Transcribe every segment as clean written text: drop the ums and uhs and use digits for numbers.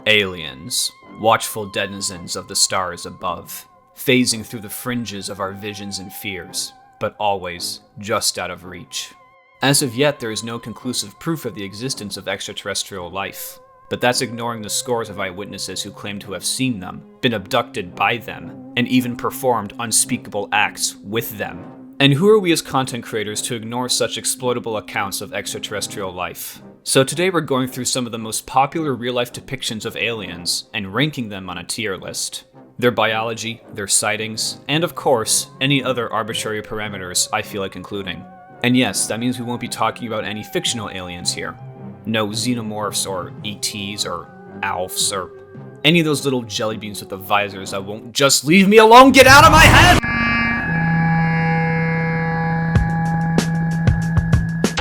Aliens, watchful denizens of the stars above, phasing through the fringes of our visions and fears, but always just out of reach. As of yet, there is no conclusive proof of the existence of extraterrestrial life, but that's ignoring the scores of eyewitnesses who claim to have seen them, been abducted by them, and even performed unspeakable acts with them. And who are we as content creators to ignore such exploitable accounts of extraterrestrial life? So today we're going through some of the most popular real-life depictions of aliens and ranking them on a tier list. Their biology, their sightings, and of course, any other arbitrary parameters I feel like including. And yes, that means we won't be talking about any fictional aliens here. No xenomorphs or ETs or ALFs or any of those little jelly beans with the visors that won't just leave me alone. Get out of my head!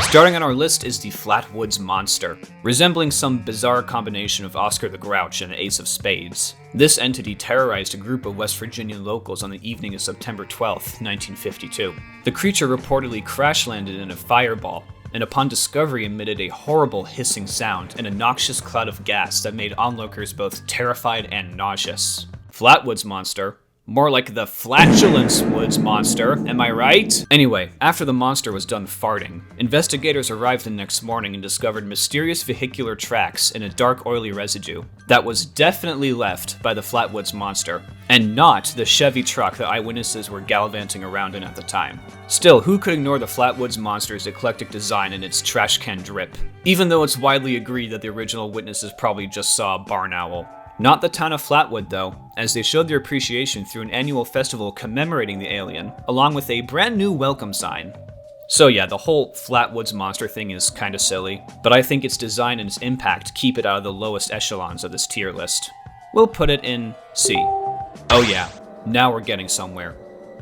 Starting on our list is the Flatwoods Monster. Resembling some bizarre combination of Oscar the Grouch and an Ace of Spades, this entity terrorized a group of West Virginia locals on the evening of September 12th, 1952. The creature reportedly crash-landed in a fireball, and upon discovery emitted a horrible hissing sound and a noxious cloud of gas that made onlookers both terrified and nauseous. Flatwoods Monster? More like the Flatulence Woods Monster, am I right? Anyway, after the monster was done farting, investigators arrived the next morning and discovered mysterious vehicular tracks in a dark oily residue that was definitely left by the Flatwoods Monster, and not the Chevy truck that eyewitnesses were gallivanting around in at the time. Still, who could ignore the Flatwoods Monster's eclectic design and its trash can drip, even though it's widely agreed that the original witnesses probably just saw a barn owl. Not the town of Flatwood, though, as they showed their appreciation through an annual festival commemorating the alien, along with a brand new welcome sign. So yeah, the whole Flatwoods Monster thing is kinda silly, but I think its design and its impact keep it out of the lowest echelons of this tier list. We'll put it in C. Oh yeah, now we're getting somewhere.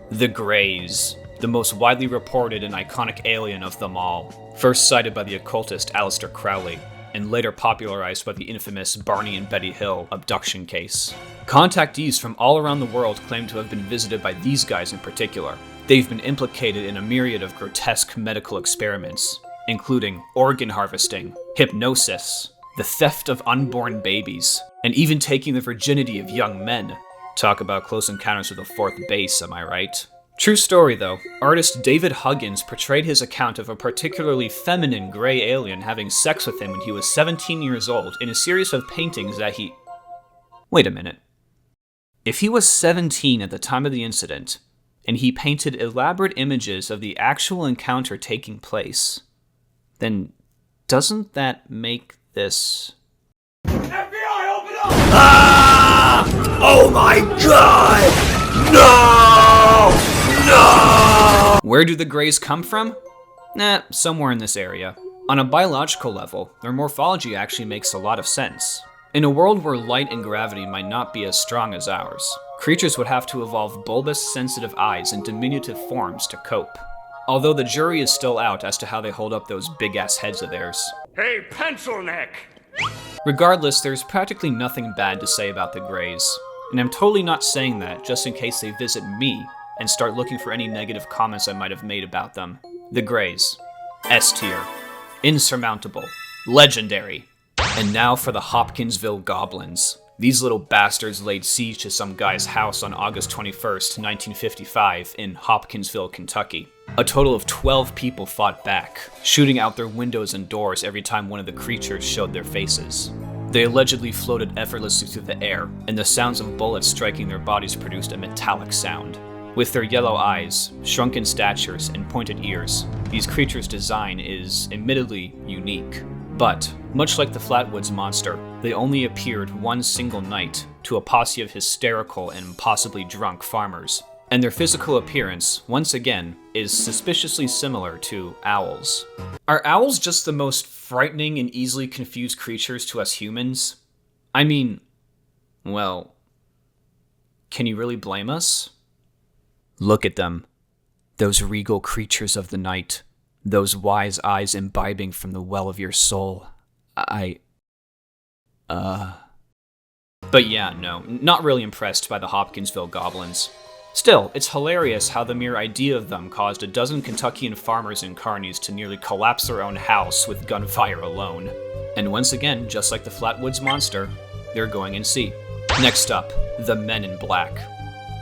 The Greys, the most widely reported and iconic alien of them all, first sighted by the occultist Aleister Crowley, and later popularized by the infamous Barney and Betty Hill abduction case. Contactees from all around the world claim to have been visited by these guys in particular. They've been implicated in a myriad of grotesque medical experiments, including organ harvesting, hypnosis, the theft of unborn babies, and even taking the virginity of young men. Talk about close encounters with the fourth base, am I right? True story though, artist David Huggins portrayed his account of a particularly feminine gray alien having sex with him when he was 17 years old in a series of paintings that he... Wait a minute. If he was 17 at the time of the incident, and he painted elaborate images of the actual encounter taking place, then doesn't that make this... FBI, open up! Ah! Oh my god! No! No! Where do the Greys come from? Somewhere in this area. On a biological level, their morphology actually makes a lot of sense. In a world where light and gravity might not be as strong as ours, creatures would have to evolve bulbous, sensitive eyes and diminutive forms to cope. Although the jury is still out as to how they hold up those big-ass heads of theirs. Hey, pencil neck! Regardless, there's practically nothing bad to say about the Greys. And I'm totally not saying that just in case they visit me and start looking for any negative comments I might have made about them. The Greys. S tier. Insurmountable. Legendary. And now for the Hopkinsville Goblins. These little bastards laid siege to some guy's house on August 21st, 1955 in Hopkinsville, Kentucky. A total of 12 people fought back, shooting out their windows and doors every time one of the creatures showed their faces. They allegedly floated effortlessly through the air, and the sounds of bullets striking their bodies produced a metallic sound. With their yellow eyes, shrunken statures, and pointed ears, these creatures' design is admittedly unique. But, much like the Flatwoods Monster, they only appeared one single night to a posse of hysterical and possibly drunk farmers. And their physical appearance, once again, is suspiciously similar to owls. Are owls just the most frightening and easily confused creatures to us humans? I mean, well, can you really blame us? Look at them. Those regal creatures of the night. Those wise eyes imbibing from the well of your soul. But yeah, no, not really impressed by the Hopkinsville Goblins. Still, it's hilarious how the mere idea of them caused a dozen Kentuckian farmers and carnies to nearly collapse their own house with gunfire alone. And once again, just like the Flatwoods Monster, they're going in C. Next up, the Men in Black.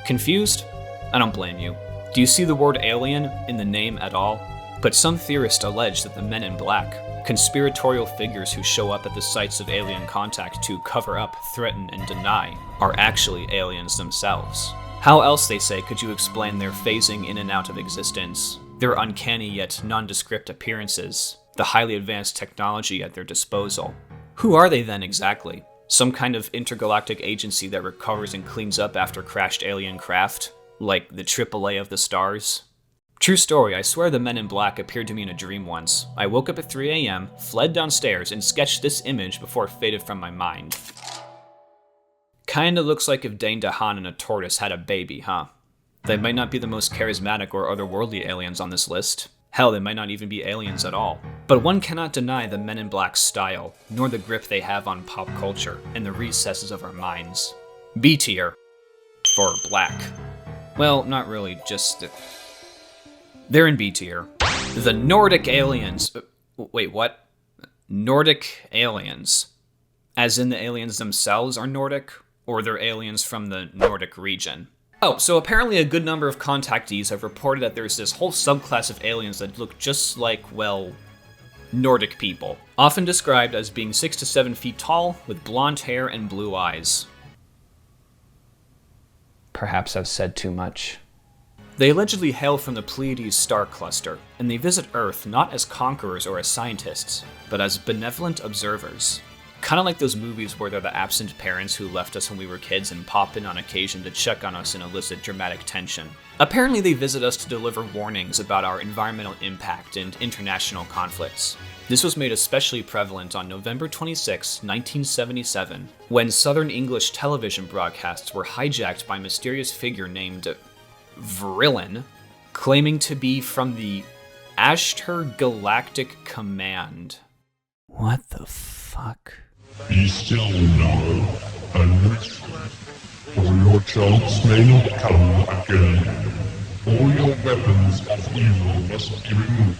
Confused? I don't blame you. Do you see the word alien in the name at all? But some theorists allege that the Men in Black, conspiratorial figures who show up at the sites of alien contact to cover up, threaten, and deny, are actually aliens themselves. How else, they say, could you explain their phasing in and out of existence, their uncanny yet nondescript appearances, the highly advanced technology at their disposal? Who are they then exactly? Some kind of intergalactic agency that recovers and cleans up after crashed alien craft? Like the AAA of the stars? True story, I swear the Men in Black appeared to me in a dream once. I woke up at 3 a.m., fled downstairs, and sketched this image before it faded from my mind. Kinda looks like if Dane DeHaan and a tortoise had a baby, huh? They might not be the most charismatic or otherworldly aliens on this list. Hell, they might not even be aliens at all. But one cannot deny the Men in Black's style, nor the grip they have on pop culture and the recesses of our minds. B tier. For black. Well, not really, just... They're in B tier. The Nordic Aliens. Wait, what? Nordic Aliens. As in the aliens themselves are Nordic? Or they're aliens from the Nordic region? Oh, so apparently a good number of contactees have reported that there's this whole subclass of aliens that look just like, well, Nordic people. Often described as being 6 to 7 feet tall, with blonde hair and blue eyes. Perhaps I've said too much. They allegedly hail from the Pleiades star cluster, and they visit Earth not as conquerors or as scientists, but as benevolent observers. Kinda like those movies where they're the absent parents who left us when we were kids and pop in on occasion to check on us and elicit dramatic tension. Apparently they visit us to deliver warnings about our environmental impact and international conflicts. This was made especially prevalent on November 26, 1977, when Southern English television broadcasts were hijacked by a mysterious figure named Vrillin, claiming to be from the Ashtar Galactic Command. What the fuck? Be still now, and rest, for your chance may not come again. All your weapons of evil must be removed.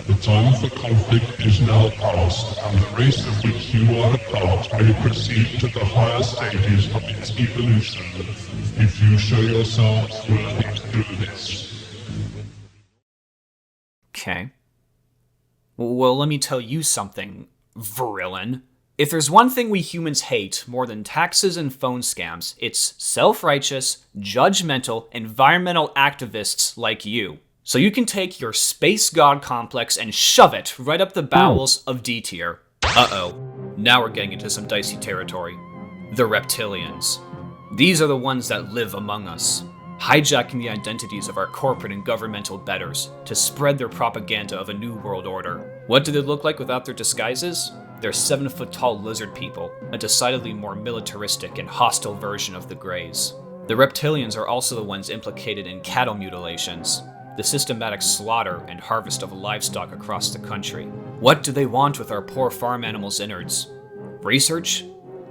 The time for conflict is now past, and the race of which you are a part may proceed to the higher stages of its evolution, if you show yourselves worthy to do this. Okay. Well, let me tell you something, Vrillin. If there's one thing we humans hate more than taxes and phone scams, it's self-righteous, judgmental, environmental activists like you. So you can take your space god complex and shove it right up the bowels of D tier. Uh-oh. Now we're getting into some dicey territory. The Reptilians. These are the ones that live among us, hijacking the identities of our corporate and governmental betters to spread their propaganda of a new world order. What do they look like without their disguises? They're 7-foot-tall lizard people, a decidedly more militaristic and hostile version of the Greys. The Reptilians are also the ones implicated in cattle mutilations, the systematic slaughter and harvest of livestock across the country. What do they want with our poor farm animals' innards? Research?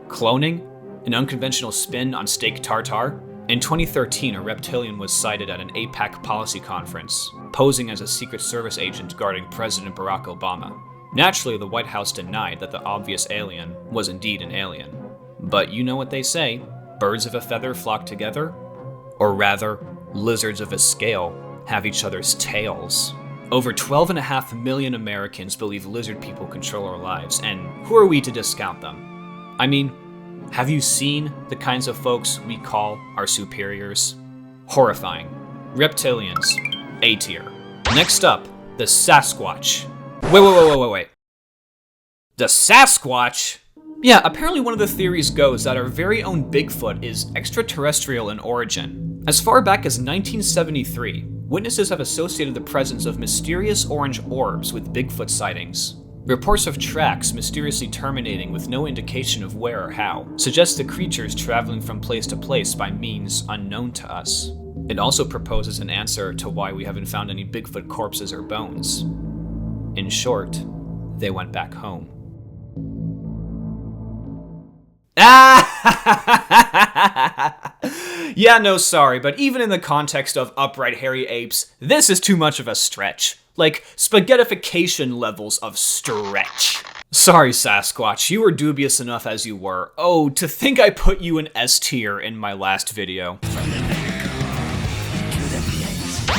Cloning? An unconventional spin on steak tartare? In 2013, a reptilian was sighted at an APAC policy conference, posing as a Secret Service agent guarding President Barack Obama. Naturally, the White House denied that the obvious alien was indeed an alien. But you know what they say, birds of a feather flock together? Or rather, lizards of a scale have each other's tails. Over 12.5 million Americans believe lizard people control our lives, and who are we to discount them? I mean, have you seen the kinds of folks we call our superiors? Horrifying. Reptilians. A tier. Next up, the Sasquatch. Wait. The Sasquatch? Yeah, apparently one of the theories goes that our very own Bigfoot is extraterrestrial in origin. As far back as 1973, witnesses have associated the presence of mysterious orange orbs with Bigfoot sightings. Reports of tracks mysteriously terminating with no indication of where or how suggest the creatures traveling from place to place by means unknown to us. It also proposes an answer to why we haven't found any Bigfoot corpses or bones. In short, they went back home. Yeah, no, sorry, but even in the context of upright hairy apes, this is too much of a stretch. Like, spaghettification levels of stretch. Sorry, Sasquatch, you were dubious enough as you were. Oh, to think I put you in S tier in my last video.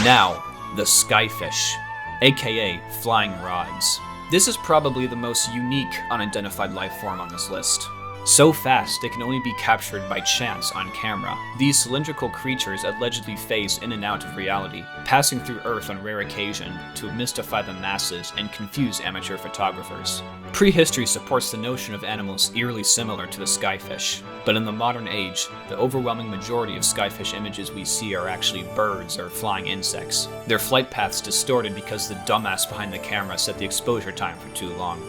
Now, the Skyfish, aka flying rods. This is probably the most unique unidentified life form on this list. So fast, it can only be captured by chance on camera. These cylindrical creatures allegedly phase in and out of reality, passing through Earth on rare occasion to mystify the masses and confuse amateur photographers. Prehistory supports the notion of animals eerily similar to the skyfish, but in the modern age, the overwhelming majority of skyfish images we see are actually birds or flying insects. Their flight paths distorted because the dumbass behind the camera set the exposure time for too long.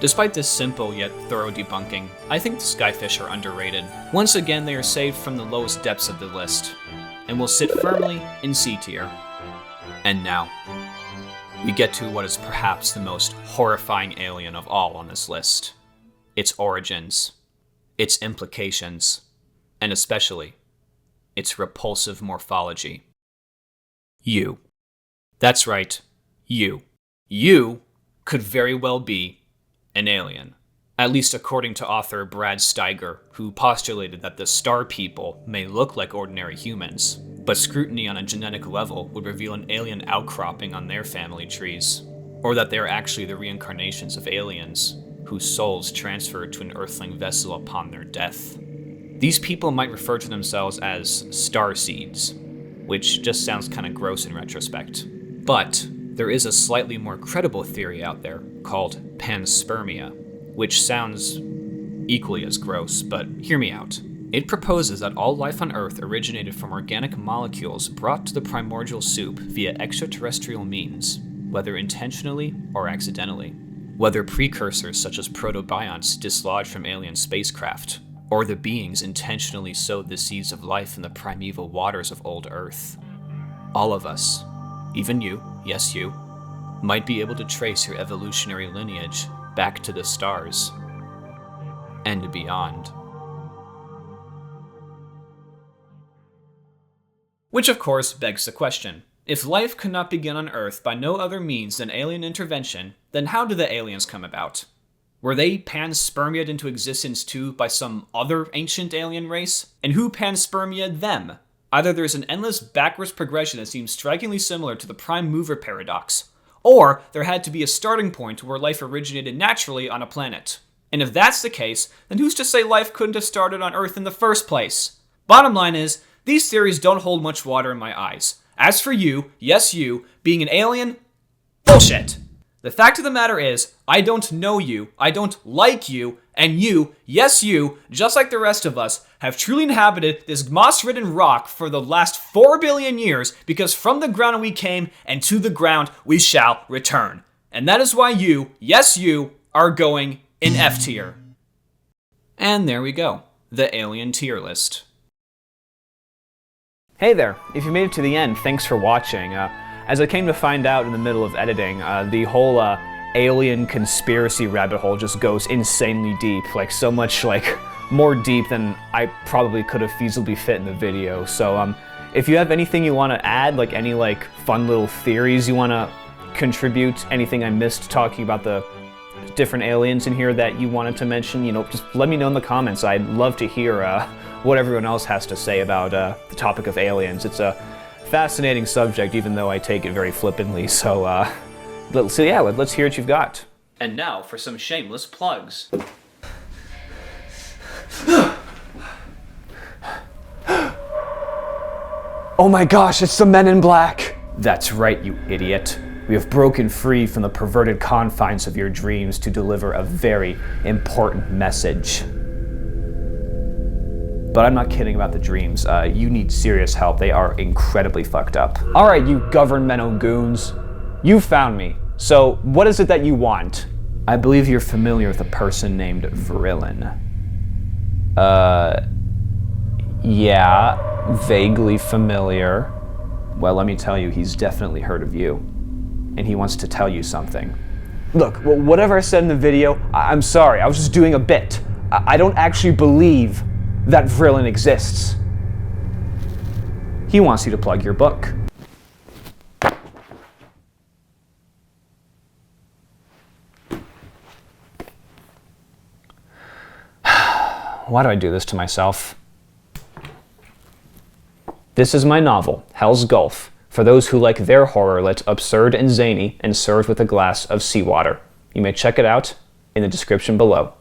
Despite this simple yet thorough debunking, I think the skyfish are underrated. Once again, they are saved from the lowest depths of the list, and will sit firmly in C tier. And now, we get to what is perhaps the most horrifying alien of all on this list. Its origins, its implications, and especially, its repulsive morphology. You. That's right, you. You could very well be an alien, at least according to author Brad Steiger, who postulated that the star people may look like ordinary humans, but scrutiny on a genetic level would reveal an alien outcropping on their family trees, or that they are actually the reincarnations of aliens, whose souls transferred to an earthling vessel upon their death. These people might refer to themselves as starseeds, which just sounds kind of gross in retrospect. But there is a slightly more credible theory out there called panspermia, which sounds equally as gross, but hear me out. It proposes that all life on Earth originated from organic molecules brought to the primordial soup via extraterrestrial means, whether intentionally or accidentally. Whether precursors such as protobionts dislodged from alien spacecraft, or the beings intentionally sowed the seeds of life in the primeval waters of old Earth. All of us, even you, yes you, might be able to trace your evolutionary lineage back to the stars and beyond. Which of course begs the question, if life could not begin on Earth by no other means than alien intervention, then how did the aliens come about? Were they panspermiaed into existence too by some other ancient alien race? And who panspermiaed them? Either there's an endless backwards progression that seems strikingly similar to the prime mover paradox, or there had to be a starting point where life originated naturally on a planet. And if that's the case, then who's to say life couldn't have started on Earth in the first place? Bottom line is, these theories don't hold much water in my eyes. As for you, yes you, being an alien, bullshit. The fact of the matter is, I don't know you, I don't like you, and you, yes you, just like the rest of us, have truly inhabited this moss-ridden rock for the last 4 billion years because from the ground we came and to the ground we shall return. And that is why you, yes you, are going in F tier. And there we go, the alien tier list. Hey there, if you made it to the end, thanks for watching. As I came to find out in the middle of editing, the whole alien conspiracy rabbit hole just goes insanely deep, like so much like more deep than I probably could have feasibly fit in the video. So if you have anything you want to add, like any like fun little theories you want to contribute, anything I missed talking about the different aliens in here that you wanted to mention, you know, just let me know in the comments. I'd love to hear what everyone else has to say about the topic of aliens. It's a fascinating subject, even though I take it very flippantly. So let's hear what you've got. And now for some shameless plugs. Oh my gosh, it's the Men in Black! That's right, you idiot. We have broken free from the perverted confines of your dreams to deliver a very important message. But I'm not kidding about the dreams. You need serious help. They are incredibly fucked up. All right, you governmental goons. You found me. So what is it that you want? I believe you're familiar with a person named Vrillin. Yeah, vaguely familiar. Well, let me tell you, he's definitely heard of you. And he wants to tell you something. Look, whatever I said in the video, I'm sorry. I was just doing a bit. I don't actually believe that Vrillin exists. He wants you to plug your book. Why do I do this to myself? This is my novel, Hell's Gulf, for those who like their horror lit absurd and zany and served with a glass of seawater. You may check it out in the description below.